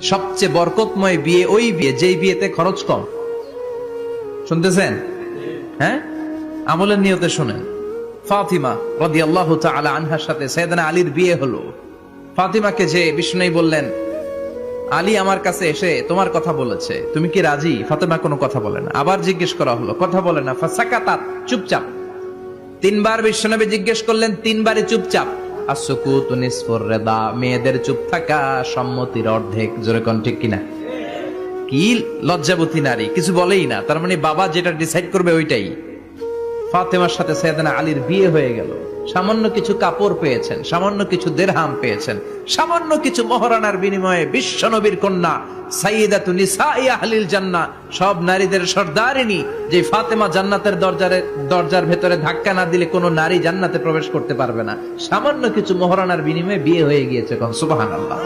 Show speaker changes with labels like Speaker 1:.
Speaker 1: সবচেয়ে বরকতময় বিয়ে ওই বিয়ে যেই বিয়েতে খরচ কম। শুনতেছেন? হ্যাঁ, আমলের নিয়তে শুনেন। ফাতিমা রাদিয়াল্লাহু তাআলা আনহার সাথে সাইয়েদনা আলীর বিয়ে হলো। ফাতিমাকে যে বিষ্ণুই বললেন, আলী আমার কাছে এসে তোমার কথা বলেছে, তুমি কি রাজি? ফাতিমা কোনো কথা বলে না। আবার জিজ্ঞেস করা হলো, কথা বলে না। ফাসাকাতাত, চুপচাপ। তিনবার বিশ্বনবী জিজ্ঞেস করলেন, তিনবারই চুপচাপ। আসসুকুতু নিসফুর রিদা, মেয়েদের চুপ থাকা সম্মতির অর্ধেক। জোরে কোন ঠিক কিনা? কি লজ্জাবতী নারী, কিছু বলেই না। তার মানে বাবা যেটা ডিসাইড করবে ওইটাই। ফাতেমার সাথে সাইয়েদনা আলীর বিয়ে হয়ে গেল। সামান্য কিছু কাপড় পেয়েছেন, সামান্য কিছু দিরহাম পেয়েছেন, সামান্য কিছু মহারানার বিনিময়ে বিশ্বনবীর কন্যা সাইয়্যিদাতু নিসাই আহলিল জান্নাহ, সব নারীদের সর্দারিনী, যে ফাতেমা জান্নাতের দরজার ভেতরে ধাক্কা না দিলে কোনো নারী জান্নাতে প্রবেশ করতে পারবে না। সামান্য কিছু মহারানার বিনিময়ে বিয়ে হয়ে গিয়েছে। কোন সুবহানাল্লাহ।